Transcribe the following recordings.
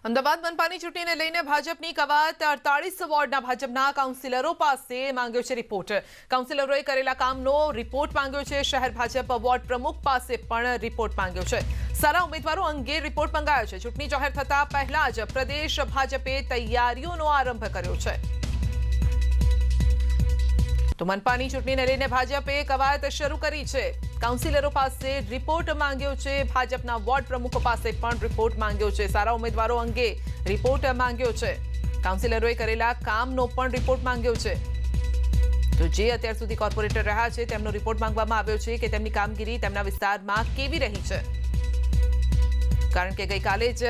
અમદાવાદ મનપાની ચૂંટણીને લઈને ભાજપની કવાયત 48 વોર્ડના ભાજપના કાઉન્સિલરો પાસે માંગ્યો છે રિપોર્ટ। કાઉન્સિલરોએ કરેલા કામનો રિપોર્ટ માંગ્યો છે। શહેર ભાજપ વોર્ડ પ્રમુખ પાસે પણ રિપોર્ટ માંગ્યો છે। સારા ઉમેદવારો અંગે રિપોર્ટ મંગાયો છે। ચૂંટણી જાહેર થતા પહેલા જ પ્રદેશ ભાજપે તૈયારીઓનો આરંભ કર્યો છે। તો મનપાની ચૂંટણીને લઈને ભાજપે કવાયત શરૂ કરી છે। કાઉન્સિલરો પાસે રિપોર્ટ માંગ્યો છે। ભાજપના વોર્ડ પ્રમુખો પાસે પણ રિપોર્ટ માંગ્યો છે। સારા ઉમેદવારો અંગે રિપોર્ટ માંગ્યો છે। કાઉન્સિલરોએ કરેલા કામનો પણ રિપોર્ટ માંગ્યો છે। તો જે અત્યાર સુધી કોર્પોરેટર રહ્યા છે તેમનો રિપોર્ટ માંગવામાં આવ્યો છે કે તેમની કામગીરી તેમના વિસ્તારમાં કેવી રહી છે। કારણ કે ગઈકાલે જ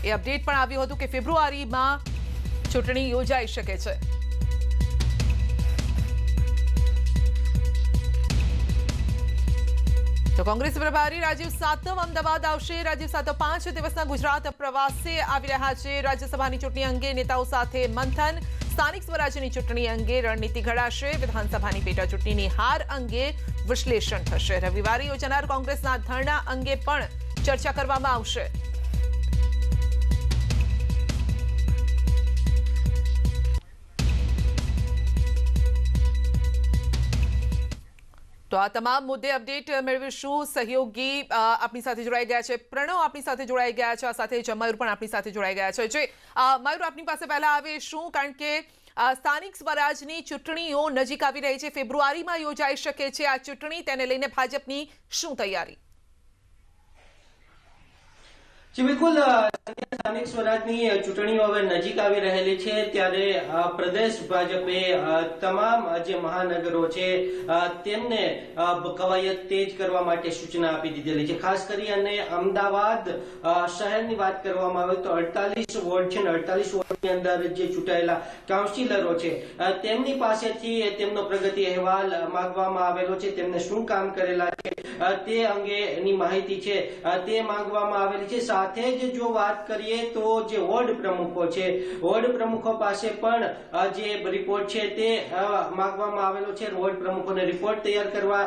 એ અપડેટ પણ આવ્યું હતું કે ફેબ્રુઆરીમાં ચૂંટણી યોજાઈ શકે છે। તો કોંગ્રેસ પ્રભારી રાજીવ સાતવ અમદાવાદ આવશે। રાજીવ સાતવ 5 દિવસના ગુજરાત પ્રવાસે આવી રહ્યા છે। રાજ્યસભાની ચૂંટણી અંગે નેતાઓ સાથે મંથન, સ્થાનિક સ્વરાજ્યની ચૂંટણી અંગે રણનીતિ ઘડાશે, વિધાનસભાની પેટા ચૂંટણીની હાર અંગે વિશ્લેષણ થશે। રવિવારે યોજાનાર કોંગ્રેસના ધરણા અંગે પણ ચર્ચા કરવામાં આવશે। તો આ તમામ મુદ્દે અપડેટ મેળવીશું। સહયોગી આપણી સાથે જોડાઈ ગયા છે, પ્રણવ આપણી સાથે જોડાઈ ગયા છે, આ સાથે જ મયુર પણ આપણી સાથે જોડાઈ ગયા છે। જે મયુર આપની પાસે પહેલા આવીશું, કારણ કે સ્થાનિક સ્વરાજની ચૂંટણીઓ નજીક આવી રહી છે, ફેબ્રુઆરીમાં યોજાઈ શકે છે આ ચૂંટણી, તેને લઈને ભાજપની શું તૈયારી? जी बिल्कुल, स्थानिक स्वराजनी चूंटणीओ हवे नजीक आवी रहेली छे, त्यारे प्रदेश भाजपे तमाम जे महानगरो छे तेमने कवायत तेज करवा माटे सूचना आपी दीधेली छे। खास करीने अमदावाद शहेरनी वात करवामां आवे तो 48 वोर्ड छे ने 48 वोर्डनी अंदर जे चूंटायेला काउंसिलरो छे तेमनी पासेथी तेमनो प्रगति अहेवाल मांगवामां आवेलो छे। तेमने शुं काम करेला छे ते अंगेनी माहिती छे ते मांगवामां आवेली छे। સાથે જ જો વાત કરીએ તો જે વોર્ડ પ્રમુખો છે, વોર્ડ પ્રમુખો પાસે પણ જે રિપોર્ટ છે તે માંગવામાં આવેલો છે। વોર્ડ પ્રમુખોને રિપોર્ટ તૈયાર કરવા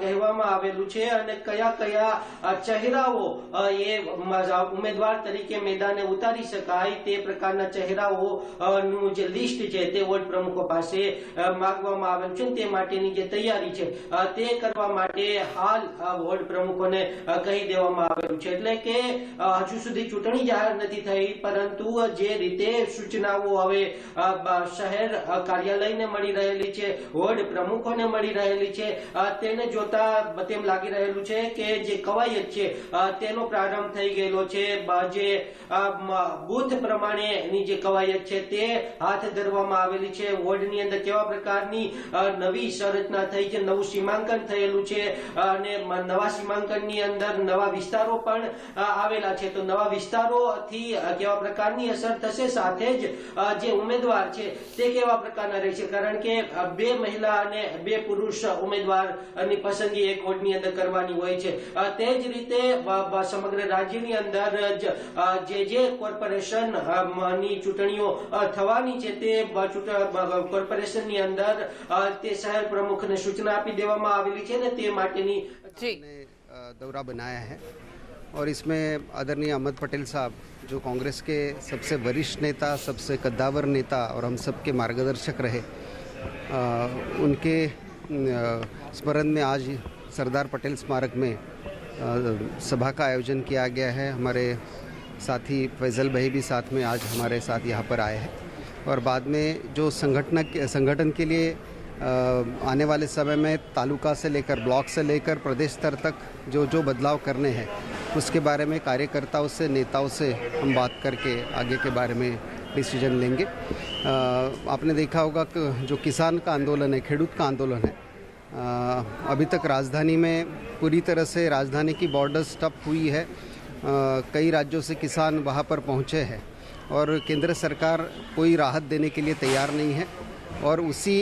કહેવામાં આવેલું છે અને કયા કયા ચહેરાઓ એ ઉમેદવાર તરીકે મેદાને ઉતારી શકાય તે પ્રકારના ચહેરાઓનું જે લિસ્ટ છે તે વોર્ડ પ્રમુખો પાસે માંગવામાં આવેલું છે। તે માટેની જે તૈયારી છે તે કરવા માટે હાલ વોર્ડ પ્રમુખોને કહી દેવામાં આવેલું છે। એટલે કે હજુ સુધી ચૂંટણી જાહેર નથી થઈ, પરંતુ જે રીતે સૂચનાઓ હવે શહેર કાર્યાલયને મળી રહેલી છે, વોર્ડ પ્રમુખોને મળી રહેલી છે, તેને જોતા તેમ લાગી રહેલું છે કે જે કવાયત છે તેનો પ્રારંભ થઈ ગયેલો છે। જે બૂથ પ્રમાણેની જે કવાયત છે તે હાથ ધરવામાં આવેલી છે। વોર્ડની અંદર કેવા પ્રકારની નવી સંરચના થઈ છે, નવું સીમાંકન થયેલું છે અને નવા સીમાંકનની અંદર નવા વિસ્તારો પણ આવેલા છે। તો નવા વિસ્તારોથી કેવા પ્રકારની અસર થશે, સાથે જ જે ઉમેદવાર છે તે કેવા પ્રકારના રહેશે, કારણ કે 2 મહિલા અને 2 પુરુષ ઉમેદવારની પસંદગી એક વોર્ડની અંદર કરવાની હોય છે। તે જ રીતે સમગ્ર રાજ્યની અંદર જે કોર્પોરેશનની ચૂંટણીઓ થવાની છે તે કોર્પોરેશનની અંદર તે શહેર પ્રમુખને સૂચના આપી દેવામાં આવેલી છે ને તે માટેની दौरा बनाया है। और इसमें आदरणीय अहमद पटेल साहब जो कांग्रेस के सबसे वरिष्ठ नेता, सबसे कद्दावर नेता और हम सब के मार्गदर्शक रहे, उनके स्मरण में आज सरदार पटेल स्मारक में सभा का आयोजन किया गया है। हमारे साथी फैज़ल भाई भी साथ में आज हमारे साथ यहाँ पर आए हैं और बाद में जो संगठन के लिए आने वाले समय में तालुका से लेकर ब्लॉक से लेकर प्रदेश स्तर तक जो बदलाव करने हैं उसके बारे में कार्यकर्ताओं से, नेताओं से हम बात करके आगे के बारे में डिसीजन लेंगे। आपने देखा होगा कि जो किसान का आंदोलन है, खेडूत का आंदोलन है, अभी तक राजधानी में पूरी तरह से राजधानी की बॉर्डर्स ठप हुई है। कई राज्यों से किसान वहाँ पर पहुँचे हैं और केंद्र सरकार कोई राहत देने के लिए तैयार नहीं है। और उसी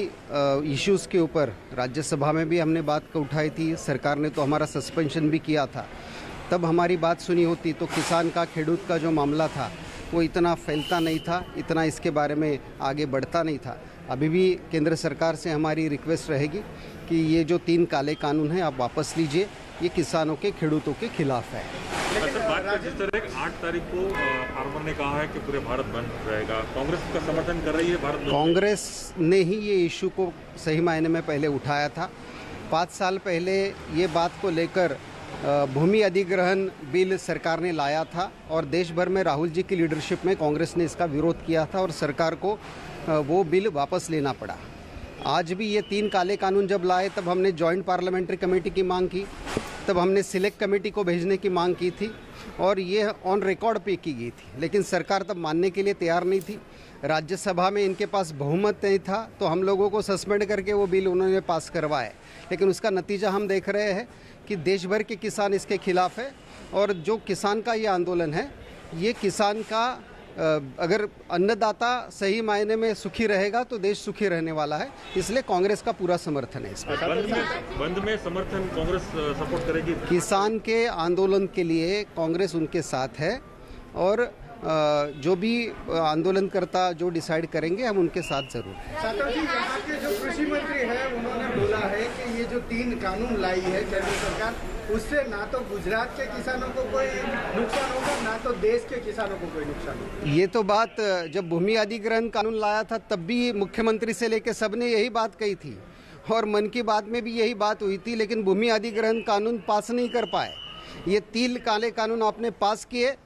इश्यूज़ के ऊपर राज्यसभा में भी हमने बात उठाई थी। सरकार ने तो हमारा सस्पेंशन भी किया था। तब हमारी बात सुनी होती तो किसान का, खेडूत का जो मामला था वो इतना फैलता नहीं था, इतना इसके बारे में आगे बढ़ता नहीं था। अभी भी केंद्र सरकार से हमारी रिक्वेस्ट रहेगी कि ये जो 3 काले कानून हैं आप वापस लीजिए, ये किसानों के, खेडूतों के खिलाफ है। जिस तरह 8 तारीख को फार्मर ने कहा है कि पूरे भारत बंद रहेगा, कांग्रेस का समर्थन कर रही है भारत बंद? कांग्रेस ने ही ये इशू को सही मायने में पहले उठाया था। 5 साल पहले ये बात को लेकर भूमि अधिग्रहण बिल सरकार ने लाया था और देश भर में राहुल जी की लीडरशिप में कांग्रेस ने इसका विरोध किया था और सरकार को वो बिल वापस लेना पड़ा। आज भी ये 3 काले कानून जब लाए तब हमने जॉइंट पार्लियामेंट्री कमेटी की मांग की, तब हमने सिलेक्ट कमेटी को भेजने की मांग की थी और ये ऑन रिकॉर्ड पे की गई थी, लेकिन सरकार तब मानने के लिए तैयार नहीं थी। राज्यसभा में इनके पास बहुमत नहीं था तो हम लोगों को सस्पेंड करके वो बिल उन्होंने पास करवाए, लेकिन उसका नतीजा हम देख रहे हैं कि देश भर के किसान इसके खिलाफ है। और जो किसान का ये आंदोलन है, ये किसान का अगर अन्नदाता सही मायने में सुखी रहेगा तो देश सुखी रहने वाला है, इसलिए कांग्रेस का पूरा समर्थन है इसमें। बंद में समर्थन कांग्रेस सपोर्ट करेगी? किसान के आंदोलन के लिए कांग्रेस उनके साथ है और जो भी आंदोलनकर्ता जो डिसाइड करेंगे हम उनके साथ जरूर हैं। साथी जी, यहाँ के जो कृषि मंत्री हैं उन्होंने बोला है कि ये जो 3 कानून लाई है केंद्र सरकार, उससे ना तो गुजरात के किसानों को कोई नुकसान होगा ना तो देश के किसानों को कोई नुकसान होगा। ये तो बात जब भूमि अधिग्रहण कानून लाया था तब भी मुख्यमंत्री से लेकर सबने यही बात कही थी और मन की बात में भी यही बात हुई थी, लेकिन भूमि अधिग्रहण कानून पास नहीं कर पाए। ये 3 काले कानून आपने पास किए,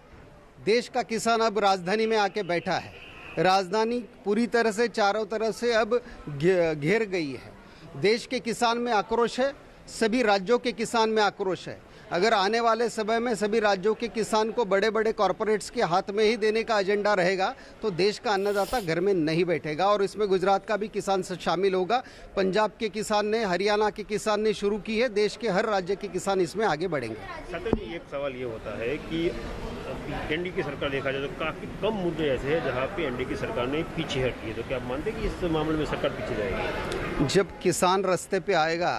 देश का किसान अब राजधानी में आके बैठा है। राजधानी पूरी तरह से चारों तरफ से अब घेर गई है। देश के किसान में आक्रोश है, सभी राज्यों के किसान में आक्रोश है। अगर आने वाले समय में सभी राज्यों के किसान को बड़े बड़े कॉरपोरेट्स के हाथ में ही देने का एजेंडा रहेगा तो देश का अन्नदाता घर में नहीं बैठेगा और इसमें गुजरात का भी किसान शामिल होगा। पंजाब के किसान ने, हरियाणा के किसान ने शुरू की है, देश के हर राज्य के किसान इसमें आगे बढ़ेंगे। सत्य जी, एक सवाल ये होता है कि एनडीए की सरकार देखा जाए तो काफ़ी कम मुद्दे ऐसे हैं जहाँ पे एनडीए की सरकार ने पीछे हटी है, तो क्या आप मानते हैं कि इस मामले में सरकार पीछे जाएगी? जब किसान रास्ते पे आएगा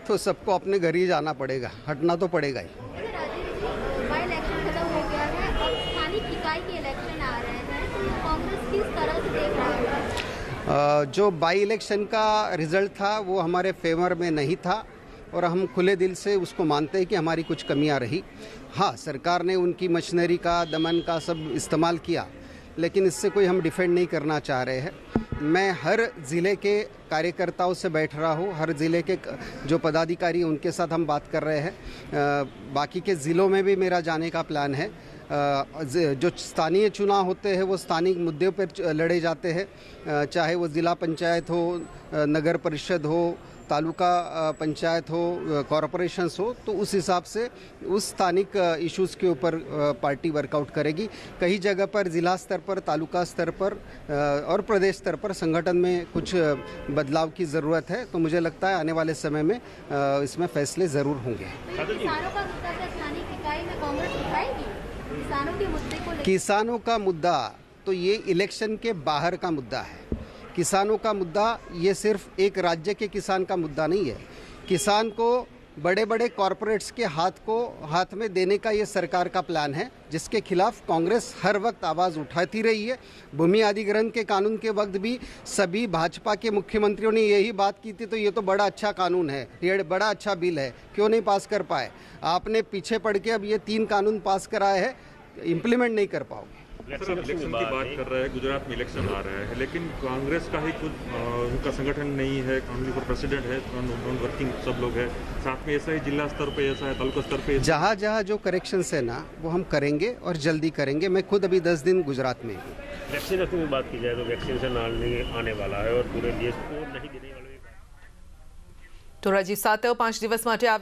तो सबको अपने घर ही जाना पड़ेगा, हटना तो पड़ेगा ही। इलेक्शन खत्म हो गया है और स्थानीय इकाई के इलेक्शन आ रहे हैं, तो कांग्रेस किस तरह से देख रहा है? जो बाई इलेक्शन का रिजल्ट था वो हमारे फेवर में नहीं था और हम खुले दिल से उसको मानते हैं कि हमारी कुछ कमियां रही। हाँ, सरकार ने उनकी मशीनरी का, दमन का सब इस्तेमाल किया, लेकिन इससे कोई हम डिफेंड नहीं करना चाह रहे हैं। मैं हर ज़िले के कार्यकर्ताओं से बैठ रहा हूँ, हर ज़िले के जो पदाधिकारी उनके साथ हम बात कर रहे हैं। बाकी के ज़िलों में भी मेरा जाने का प्लान है। जो स्थानीय चुनाव होते हैं वो स्थानिक मुद्दों पर लड़े जाते हैं, चाहे वो ज़िला पंचायत हो, नगर परिषद हो, तालुका पंचायत हो, कॉरपोरेशंस हो, तो उस हिसाब से उस स्थानिक इश्यूज़ के ऊपर पार्टी वर्कआउट करेगी। कई जगह पर ज़िला स्तर पर, तालुका स्तर पर और प्रदेश स्तर पर संगठन में कुछ बदलाव की ज़रूरत है, तो मुझे लगता है आने वाले समय में इसमें फैसले ज़रूर होंगे। किसानों का मुद्दा स्थानीय इकाई में कांग्रेस उठाएगी? किसानों के मुद्दे को किसानों का मुद्दा तो ये इलेक्शन के बाहर का मुद्दा है। किसानों का मुद्दा ये सिर्फ एक राज्य के किसान का मुद्दा नहीं है। किसान को बड़े बड़े कॉरपोरेट्स के हाथ में देने का ये सरकार का प्लान है, जिसके खिलाफ कांग्रेस हर वक्त आवाज़ उठाती रही है। भूमि अधिग्रहण के कानून के वक्त भी सभी भाजपा के मुख्यमंत्रियों ने यही बात की थी, तो ये तो बड़ा अच्छा कानून है, ये बड़ा अच्छा बिल है, क्यों नहीं पास कर पाए? आपने पीछे पड़ के अब ये 3 कानून पास कराए हैं, इम्प्लीमेंट नहीं कर पाओगे। इलेक्शन की बात कर रहे हैं, गुजरात में इलेक्शन आ रहा है, लेकिन कांग्रेस का ही कुछ उनका संगठन नहीं है, कांग्रेस पर प्रेसिडेंट है, नॉन वर्किंग सब लोग हैं, साथ में ऐसा ही जिला स्तर पे, ऐसा है तालुका स्तर पे। जहाँ जहाँ जो करेक्शंस है ना वो हम करेंगे और जल्दी करेंगे। मैं खुद अभी 10 दिन गुजरात में हूँ। वैक्सीनेशन की बात की जाए तो वैक्सीनेशन आने वाला है और पूरे देश को नहीं देने वाले। તો રાજીવ સાતવ 5 દિવસ માટે આવ્યા